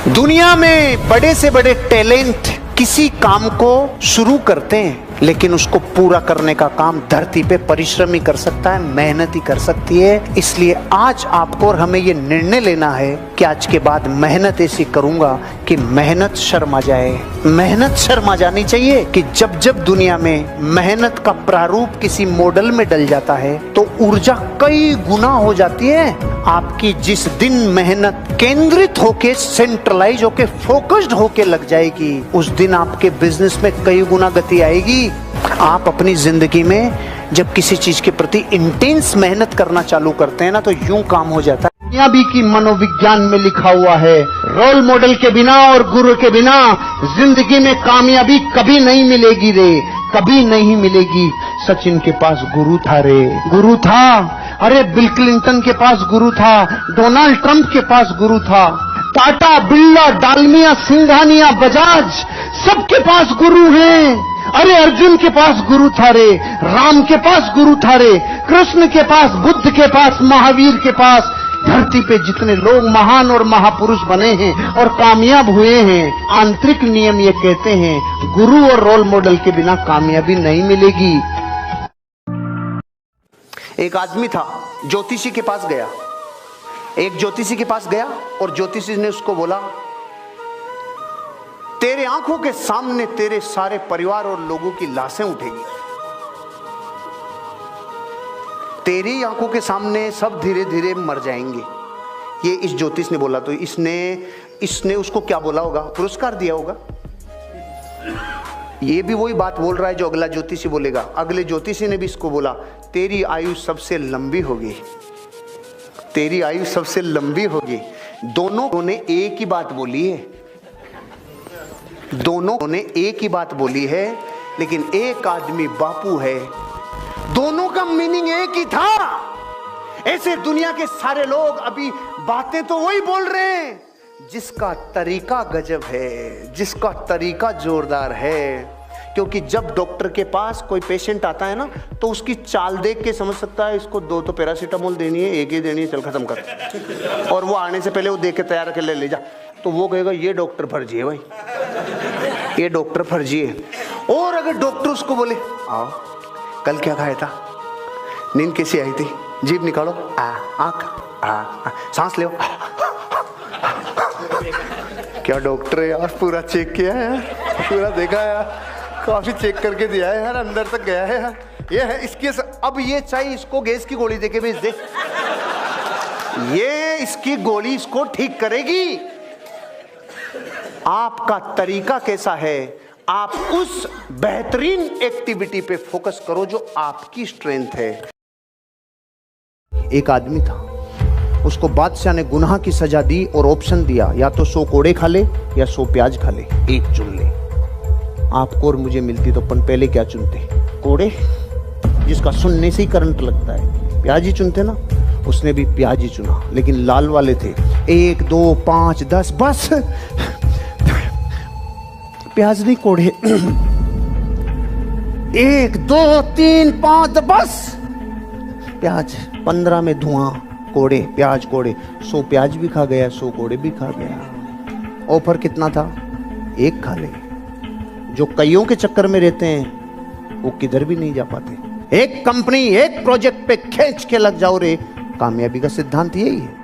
दुनिया में बड़े से बड़े टैलेंट किसी काम को शुरू करते हैं, लेकिन उसको पूरा करने का काम धरती पे परिश्रम ही कर सकता है, मेहनत ही कर सकती है। इसलिए आज आपको और हमें ये निर्णय लेना है कि आज के बाद मेहनत ऐसी करूंगा कि मेहनत शर्मा जाए। मेहनत शर्मा जानी चाहिए कि जब जब दुनिया में मेहनत का प्रारूप किसी मॉडल में डल जाता है तो ऊर्जा कई गुना हो जाती है। आपकी जिस दिन मेहनत केंद्रित होके, सेंट्रलाइज होके, फोकस्ड होके लग जाएगी, उस दिन आपके बिजनेस में कई गुना गति आएगी। आप अपनी जिंदगी में जब किसी चीज के प्रति इंटेंस मेहनत करना चालू करते हैं ना, तो यूं काम हो जाता है। कामयाबी की मनोविज्ञान में लिखा हुआ है, रोल मॉडल के बिना और गुरु के बिना जिंदगी में कामयाबी कभी नहीं मिलेगी रे, कभी नहीं मिलेगी। सचिन के पास गुरु था रे, गुरु था। अरे बिल क्लिंटन के पास गुरु था, डोनाल्ड ट्रंप के पास गुरु था, टाटा, बिरला, डालमिया, सिंघानिया, बजाज, सबके पास गुरु हैं। अरे अर्जुन के पास गुरु था रे, राम के पास गुरु था रे, कृष्ण के पास, बुद्ध के पास, महावीर के पास। धरती पे जितने लोग महान और महापुरुष बने हैं और कामयाब हुए हैं, आंतरिक नियम ये कहते हैं, गुरु और रोल मॉडल के बिना कामयाबी नहीं मिलेगी। एक आदमी था, ज्योतिषी के पास गया। एक ज्योतिषी के पास गया और ज्योतिषी ने उसको बोला, तेरे आंखों के सामने तेरे सारे परिवार और लोगों की लाशें उठेगी। तेरी आंखों के सामने सब धीरे धीरे मर जाएंगे। ये इस ज्योतिष ने बोला। तो इसने उसको क्या बोला होगा? पुरस्कार दिया होगा। ये भी वही बात बोल रहा है जो अगला ज्योतिषी बोलेगा। अगले ज्योतिषी ने भी इसको बोला, तेरी आयु सबसे लंबी होगी, तेरी आयु सबसे लंबी होगी। दोनों ने एक ही बात बोली है, दोनों ने एक ही बात बोली है, लेकिन एक आदमी बापू है। दोनों का मीनिंग एक ही था। ऐसे दुनिया के सारे लोग अभी बातें तो वही बोल रहे हैं, जिसका तरीका गजब है, जिसका तरीका जोरदार है। क्योंकि जब डॉक्टर के पास कोई पेशेंट आता है ना, तो उसकी चाल देख के समझ सकता है, इसको 2 तो पैरासीटामोल देनी है, एक ही देनी है, चल खत्म कर। और वो आने से पहले वो देख के तैयार करके ले जा, तो वो कहेगा ये डॉक्टर फर्जी है भाई, ये डॉक्टर फर्जी है। और अगर डॉक्टर उसको बोले, आओ कल क्या खाया था, नींद कैसी आई थी, जीभ निकालो, आंख, सांस ले, क्या डॉक्टर है यार, पूरा चेक किया है यार, पूरा देखा है यार, काफी चेक करके दिया है यार, अंदर तक गया है यार, ये है इसके। अब ये चाहिए इसको गैस की गोली देके भेज दे, ये इसकी गोली इसको ठीक करेगी। आपका तरीका कैसा है? आप उस बेहतरीन एक्टिविटी पे फोकस करो जो आपकी स्ट्रेंथ है। एक आदमी था, उसको बादशाह ने गुनाह की सजा दी और ऑप्शन दिया, या तो 100 कोड़े खा ले या 100 प्याज खा ले, एक चुन ले। आपको और मुझे मिलती तो अपन पहले क्या चुनते? कोड़े, जिसका सुनने से ही करंट लगता है। प्याज ही चुनते ना, उसने भी प्याज ही चुना, लेकिन लाल वाले थे। 1, 2, 5, 10, बस प्याज नहीं, कोड़े। 1, 2, 3, 5, बस प्याज। 15 में धुआं, कोड़े, प्याज, कोड़े। 100 प्याज भी खा गया, 100 कोड़े भी खा गया। ऑफर कितना था? एक खा ले। जो कईयों के चक्कर में रहते हैं वो किधर भी नहीं जा पाते। एक कंपनी, एक प्रोजेक्ट पे खींच के लग जाओ रे। कामयाबी का सिद्धांत यही है।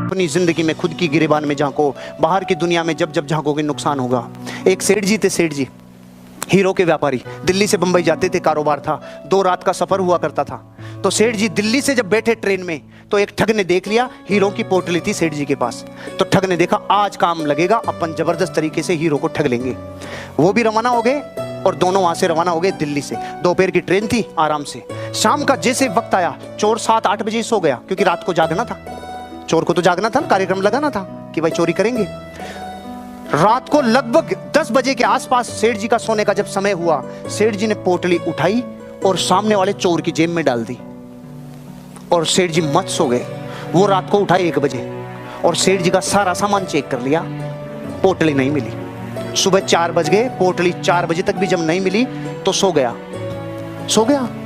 अपनी जिंदगी में खुद की गिरेबान में झांको, बाहर की दुनिया में जब जब झांकोगे नुकसान होगा। एक सेठ जी थे, सेठ जी हीरो के व्यापारी, दिल्ली से बंबई जाते थे, कारोबार था, 2 रात का सफर हुआ करता था। तो सेठ जी दिल्ली से जब बैठे ट्रेन में, तो एक ठग ने देख लिया, हीरो की पोटली थी सेठ जी के पास। तो ठग ने देखा आज काम लगेगा, अपन जबरदस्त तरीके से हीरो को ठग लेंगे। वो भी रवाना हो गए और दोनों वहां से रवाना हो गए दिल्ली से। दोपहर की ट्रेन थी, आराम से। शाम का जैसे वक्त आया, चोर 7-8 बजे सो गया, क्योंकि रात को जागना था, चोर को तो जागना था, कार्यक्रम लगाना था कि भाई चोरी करेंगे। रात को लगभग 10 बजे के आसपास सेठ जी का सोने का जब समय हुआ, सेठ जी ने पोटली उठाई और सामने वाले चोर की जेब में डाल दी, और सेठ जी मत सो गए। वो रात को उठाए 1 बजे और सेठ जी का सारा सामान चेक कर लिया, पोटली नहीं मिली। सुबह 4 बज गए, पोटली 4 बजे तक भी जब नहीं मिली तो सो गया।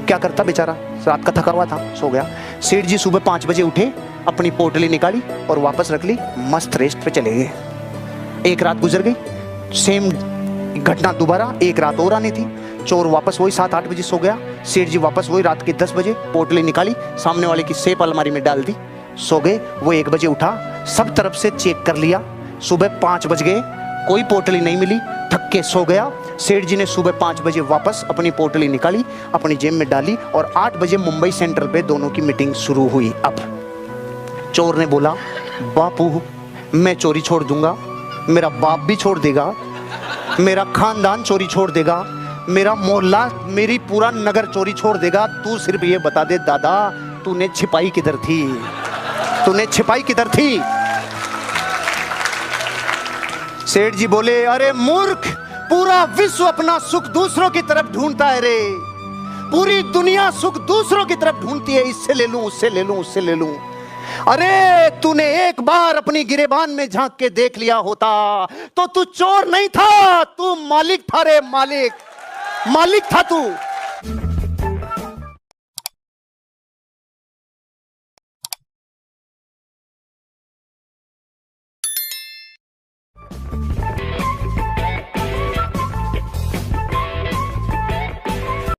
क्या करता बेचारा, रात का थका हुआ था, सो गया। सेठ जी सुबह 5 बजे उठे अपनी पोटली निकाली और वापस रख ली, मस्त रेस्ट पे चले गए। एक रात गुजर गई, सेम घटना दोबारा, एक रात और आनी थी। चोर वापस वही 7-8 बजे सो गया, सेठ जी वापस वही रात के 10 बजे, पोटली निकाली, सामने वाले की सेफ अलमारी में डाल दी, सो गए। वो 1 बजे उठा, सब तरफ से चेक कर लिया, सुबह 5 बज गए, कोई पोटली नहीं मिली, थक के सो गया। सेठ जी ने सुबह 5 बजे वापस अपनी पोटली निकाली, अपनी जेब में डाली और 8 बजे मुंबई सेंट्रल पे दोनों की मीटिंग शुरू हुई। अब चोर ने बोला, बापू मैं चोरी छोड़ दूंगा, मेरा बाप भी छोड़ देगा, मेरा खानदान चोरी छोड़ देगा, मेरा मोहल्ला, मेरी पूरा नगर चोरी छोड़ देगा, तू सिर्फ ये बता दे दादा, तूने छिपाई किधर थी, तूने छिपाई किधर थी? सेठ जी बोले, अरे मूर्ख, पूरा विश्व अपना सुख दूसरों की तरफ ढूंढता है रे, पूरी दुनिया सुख दूसरों की तरफ ढूंढती है, इससे ले लूं, उससे ले लूं, उससे ले लूं। अरे तूने एक बार अपनी गिरेबान में झांक के देख लिया होता तो तू चोर नहीं था, तू मालिक था रे, मालिक, मालिक था तू।